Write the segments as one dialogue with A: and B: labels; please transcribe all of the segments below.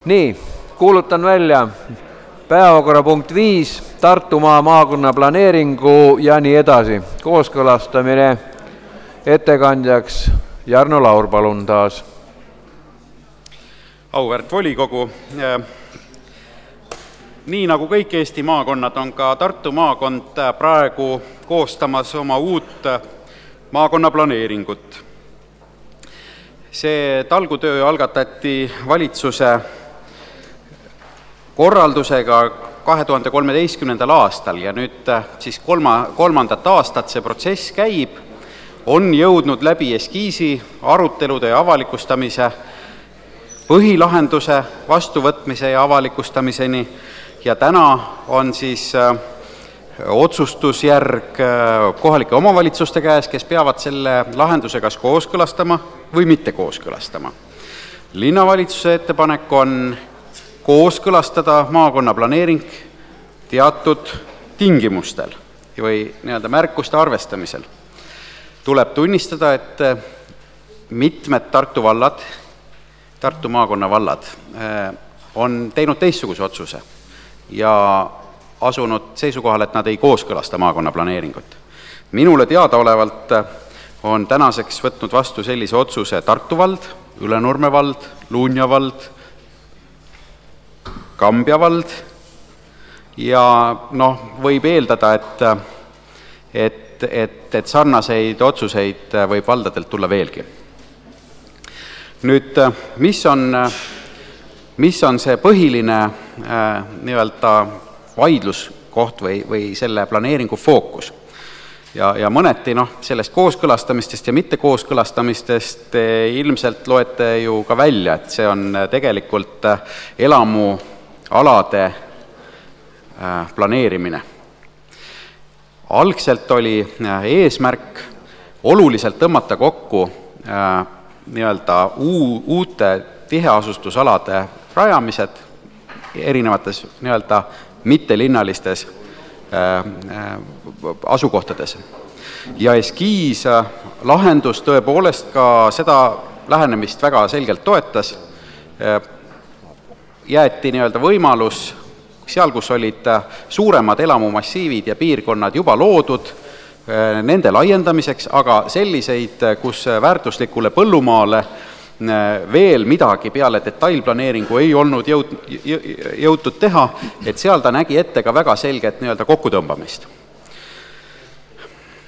A: Nii, kuulutan välja päevakorrapunkt 5, Tartumaa maakonna planeeringu ja nii edasi. Kooskõlastamine, ettekandjaks Jarno Laur, palun taas.
B: Auväärt volikogu, nii nagu kõik Eesti maakonnad on ka Tartu maakond praegu koostamas oma uut maakonna planeeringut. See talgutöö algatati valitsuse korraldusega 2013. aastal ja nüüd siis kolmandat aastat see protsess käib, on jõudnud läbi eskiisi, arutelude ja avalikustamise, põhilahenduse vastuvõtmise ja avalikustamiseni ja täna on siis otsustusjärg kohalike omavalitsuste käes, kes peavad selle lahenduse kas kooskõlastama või mitte kooskõlastama. Linnavalitsuse ettepanek on kooskõlastada maakonna planeering teatud tingimustel või märkuste arvestamisel. Tuleb tunnistada, et mitmed Tartu vallad, Tartu maakonna vallad on teinud teistsuguse otsuse ja asunud seisukohal, et nad ei kooskõlasta maakonna planeeringut. Minule teadaolevalt on tänaseks võtnud vastu sellise otsuse Tartu vald, Ülenurme vald, Luunja vald, Kambja vald ja võib eeldada, et sarnaseid otsuseid võib valdadelt tulla veelgi. Nüüd, mis on see põhiline vaidluskoht või selle planeeringu fookus? Ja mõneti sellest kooskõlastamistest ja mitte kooskõlastamistest ilmselt loete ju ka välja, et see on tegelikult elamualade planeerimine. Algselt oli eesmärk oluliselt tõmmata kokku uute tiheasustusalade rajamised erinevates mittelinnalistes asukohtades. Ja eskiis lahendus tõepoolest ka seda lähenemist väga selgelt toetas. Jäeti võimalus seal, kus olid suuremad elamumassiivid ja piirkonnad juba loodud, nende laiendamiseks, aga selliseid, kus väärtuslikule põllumaale veel midagi peale detailplaneeringu ei olnud jõutud teha, et seal ta nägi ette ka väga selget kokkutõmbamist.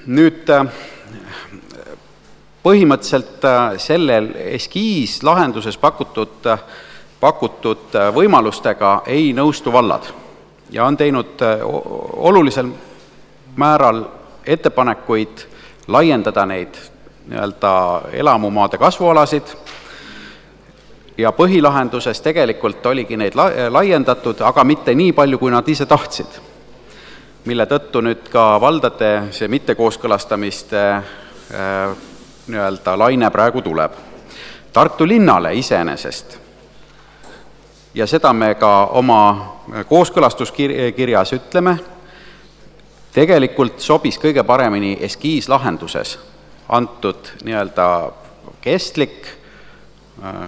B: Nüüd põhimõtteliselt sellel eskiis lahenduses pakutud võimalustega ei nõustu vallad ja on teinud olulisel määral ettepanekuid laiendada neid elamumaade kasvualasid ja põhilahenduses tegelikult oligi neid laiendatud, aga mitte nii palju, kui nad ise tahtsid, mille tõttu nüüd ka valdade see mittekooskõlastamiste laine praegu tuleb. Tartu linnale iseenesest, ja seda me ka oma kooskõlastuskirjas ütleme, tegelikult sobis kõige paremini eskiislahenduses antud kestlik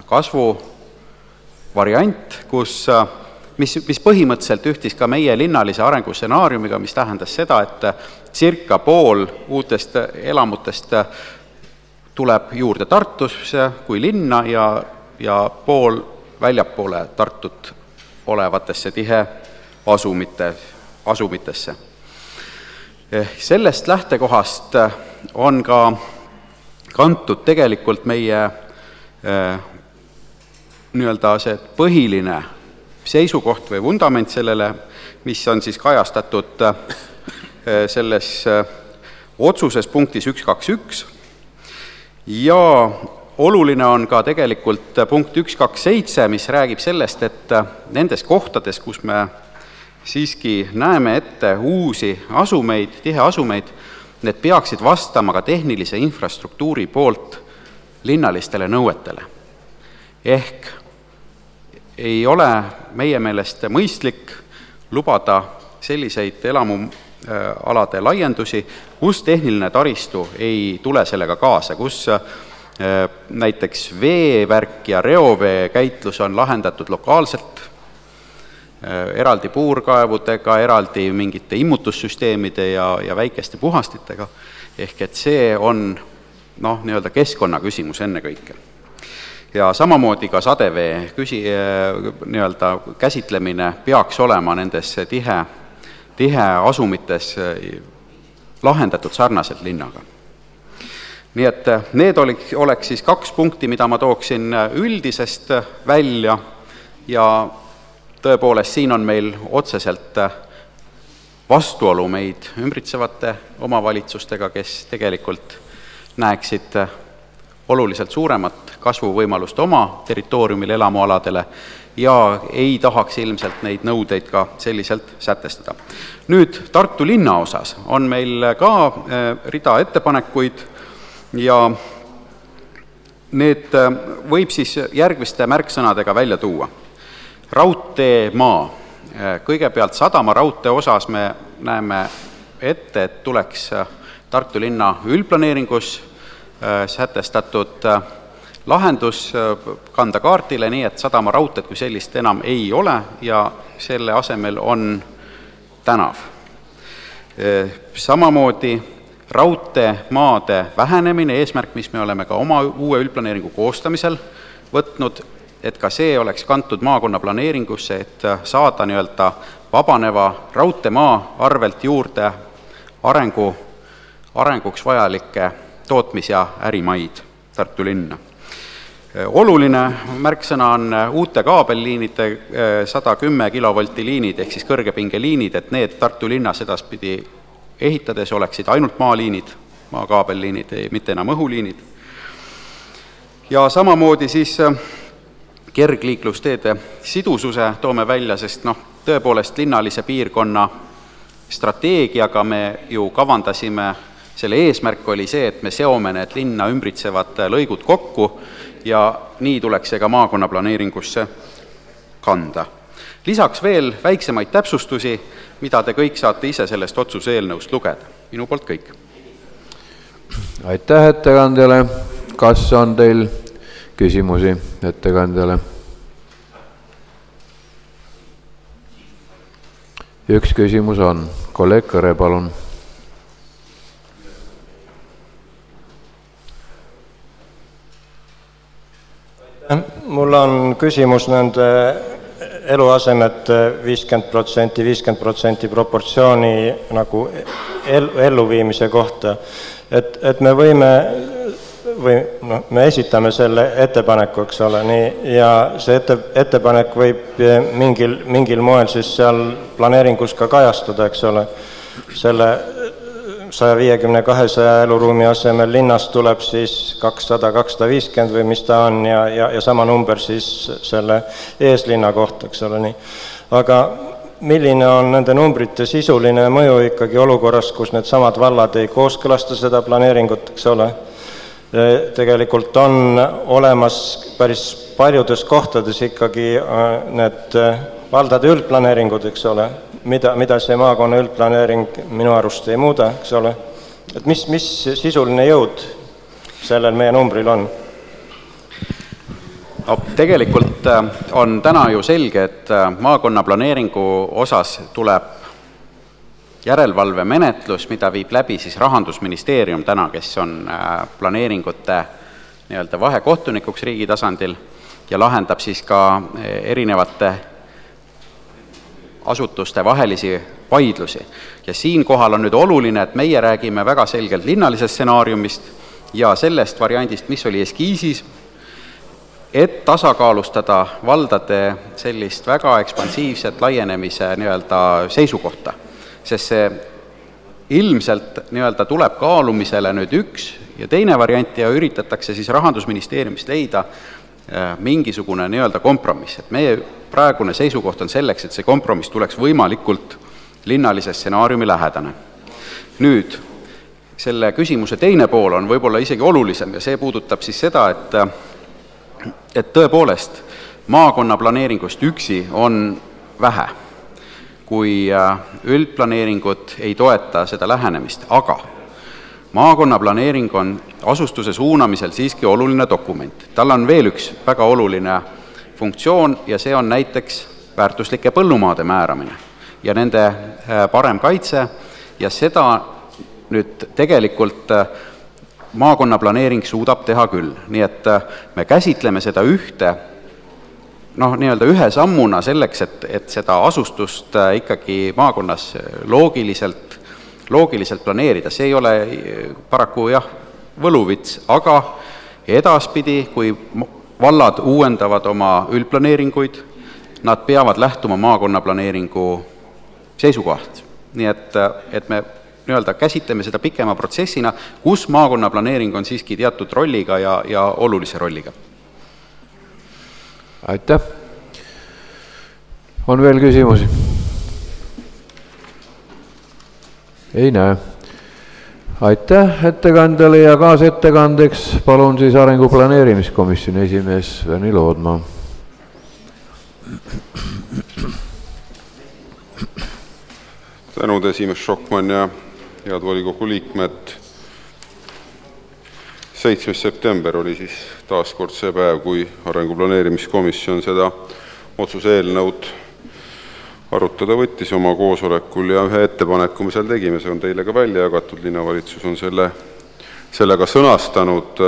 B: kasvu variant, mis põhimõtteliselt ühtis ka meie linnalise arengustsenaariumiga, mis tähendas seda, et circa pool uutest elamutest tuleb juurde Tartusse kui linna ja pool väljapoole Tartut olevatesse tihe asumitesse. Sellest lähtekohast on ka kantud tegelikult meie see põhiline seisukoht või vundament sellele, mis on siis kajastatud selles otsuses punktis 121 ja oluline on ka tegelikult punkt 127, mis räägib sellest, et nendes kohtades, kus me siiski näeme ette uusi asumeid, tiheasumeid, need peaksid vastama ka tehnilise infrastruktuuri poolt linnalistele nõuetele. Ehk ei ole meie meelest mõistlik lubada selliseid elamualade laiendusi, kus tehniline taristu ei tule sellega kaasa, kus näiteks veevärk ja reovee käitlus on lahendatud lokaalselt, eraldi puurkaevudega, eraldi mingite immutussüsteemide ja väikeste puhastitega, ehk et see on nii-öelda keskkonna küsimus ennekõike. Ja samamoodi ka sadevee nii-öelda käsitlemine peaks olema nendes tihe asumites lahendatud sarnaselt linnaga. Nii et need oleks siis 2 punkti, mida ma tooksin üldisest välja ja tõepoolest siin on meil otseselt vastuolu meid ümbritsevate omavalitsustega, kes tegelikult näeksid oluliselt suuremat kasvuvõimalust oma territooriumil elamualadele ja ei tahaks ilmselt neid nõudeid ka selliselt sätestada. Nüüd Tartu linna osas on meil ka rida ettepanekuid ja need võib siis järgmiste märksõnadega välja tuua. Raudteemaa. Kõigepealt Sadama raudtee osas me näeme ette, et tuleks Tartu linna üldplaneeringus sätestatud lahendus kanda kaardile nii, et Sadama raudteed kui sellist enam ei ole ja selle asemel on tänav. Samamoodi raudteemaade vähenemine, eesmärk, mis me oleme ka oma uue üldplaneeringu koostamisel võtnud, et ka see oleks kantud maakonna planeeringusse, et saada nii-öelda vabaneva raudteemaa arvelt juurde arenguks vajalikke tootmis- ja ärimaid Tartu linna. Oluline märksõna on uute kaabelliinide 110 kilovolti liinid ehk siis kõrgepingeliinid, et need Tartu linnas edaspidi ehitades oleksid ainult maaliinid, maakaabelliinid, mitte enam õhuliinid. Ja samamoodi siis kergliiklusteede sidususe toome välja, sest tõepoolest linnalise piirkonna strateegiaga me ju kavandasime, selle eesmärk oli see, et me seome need linna ümbritsevad lõigud kokku ja nii tuleks see ka maakonna planeeringusse kanda. Lisaks veel väiksemaid täpsustusi, mida te kõik saate ise sellest otsuse eelnõust lugeda. Minu poolt kõik.
A: Aitäh ettekandjale. Kas on teil küsimusi ettekandjale? Üks küsimus on. Kolleeg Kõre, palun.
C: Mul on küsimus nende eluasemete 50%, 50% proportsiooni nagu elluviimise kohta. Et me võime me esitame selle ettepaneku, eks ole, nii, ja see ettepanek võib mingil moel siis seal planeeringus ka kajastada, eks ole, selle 150-200 eluruumi asemel linnas tuleb siis 200-250 või mis ta on ja sama number siis selle eeslinna kohta, eks ole, nii. Aga milline on nende numbrite sisuline mõju ikkagi olukorras, kus need samad vallad ei kooskõlasta seda planeeringut, eks ole? Tegelikult on olemas päris paljudes kohtades ikkagi need valdade üldplaneeringud, eks ole, mida see maakonna üldplaneering minu arust ei muuda, eks ole. Et mis sisuline jõud sellel meie numbril on?
B: No, tegelikult on täna ju selge, et maakonna planeeringu osas tuleb järelevalve menetlus, mida viib läbi siis Rahandusministeerium täna, kes on planeeringute nii-öelda vahekohtunikuks riigi tasandil ja lahendab siis ka erinevate asutuste vahelisi vaidlusi. Ja siinkohal on nüüd oluline, et meie räägime väga selgelt linnalisest stsenaariumist ja sellest variandist, mis oli eskiisis, et tasakaalustada valdade sellist väga ekspansiivset laienemise nii-öelda seisukohta. Sest see ilmselt nii-öelda tuleb kaalumisele nüüd üks ja teine variant ja üritatakse siis Rahandusministeeriumist leida mingisugune nii-öelda kompromiss. Et meie praegune seisukoht on selleks, et see kompromiss tuleks võimalikult linnalise stsenaariumi lähedane. Nüüd, selle küsimuse teine pool on võib-olla isegi olulisem ja see puudutab siis seda, et tõepoolest maakonna planeeringust üksi on vähe, kui üldplaneeringud ei toeta seda lähenemist, aga maakonnaplaneering on asustuse suunamisel siiski oluline dokument. Tal on veel üks väga oluline funktsioon ja see on näiteks väärtuslike põllumaade määramine ja nende parem kaitse ja seda nüüd tegelikult maakonnaplaneering suudab teha küll. Nii et me käsitleme seda ühe sammuna selleks, et seda asustust ikkagi maakonnas loogiliselt planeerida. See ei ole paraku võluvits, aga edaspidi, kui vallad uuendavad oma üldplaneeringuid, nad peavad lähtuma maakonnaplaneeringu seisukohast. Nii et me käsitleme seda pikema protsessina, kus maakonnaplaneering on siiski teatud rolliga ja olulise rolliga.
A: Aitäh! On veel küsimusi? Ei näe. Aitäh ettekandjale ja kaasettekandeks palun siis arenguplaneerimiskomisjoni esimees Verni Loodmaa.
D: Tänud esimees Šokman ja head volikogu liikmed. 7. september oli siis taaskord see päev, kui arenguplaneerimiskomisjon seda otsuse eelnõud arutada võttis oma koosolekul ja ühe ettepaneku me seal tegime, see on teile ka välja jagatud, linnavalitsus on sellega sõnastanud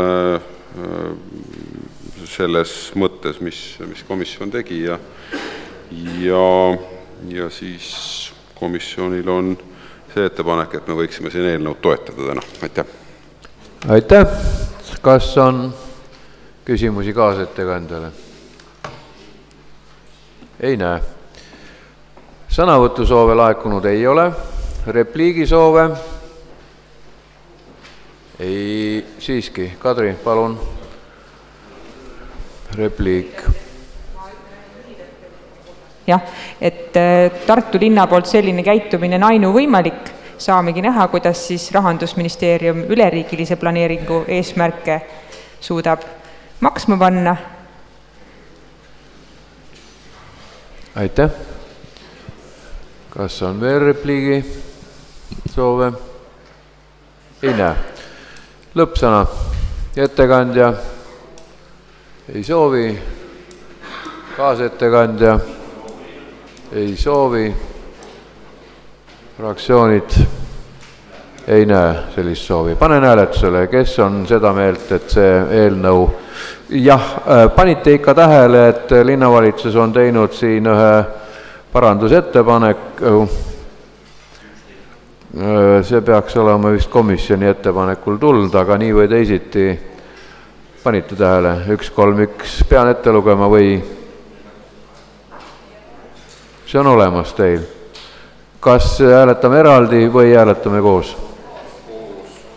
D: selles mõttes, mis komisjon tegi ja siis komisjonil on see ettepanek, et me võiksime siin eelnõud toetada täna. Aitäh!
A: Aitäh! Kas on küsimusi kaasettekandjale? Ei näe. Sõnavõtusoove laekunud ei ole. Repliigisoove? Ei, siiski. Kadri, palun. Repliik.
E: Jah, et Tartu linna poolt selline käitumine on ainuvõimalik. Saamegi näha, kuidas siis Rahandusministeerium üleriigilise planeeringu eesmärke suudab maksma panna.
A: Aitäh! Kas on veel repliigi soove? Ei näe. Lõppsõna. Ettekandja ei soovi. Kaasettekandja ei soovi. Fraktsioonid ei näe sellist soovi. Panen hääletusele, kes on seda meelt, et see eelnõu... panite ikka tähele, et linnavalitsus on teinud siin ühe parandusettepanek. See peaks olema vist komisjoni ettepanekul tulnud, aga nii või teisiti panite tähele. 131 pean ette lugema või... See on olemas teil. Kas hääletame eraldi või hääletame koos?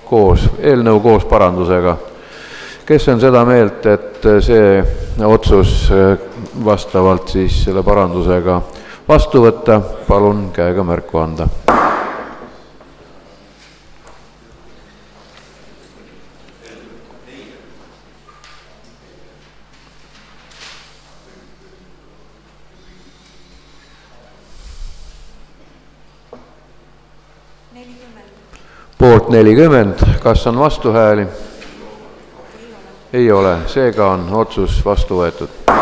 A: Koos. Eelnõu koos parandusega. Kes on seda meelt, et see otsus vastavalt siis selle parandusega vastu võtta? Palun käega märku anda. Poolt 40. Kas on vastuhääli? Ei ole. Seega on otsus vastu võetud.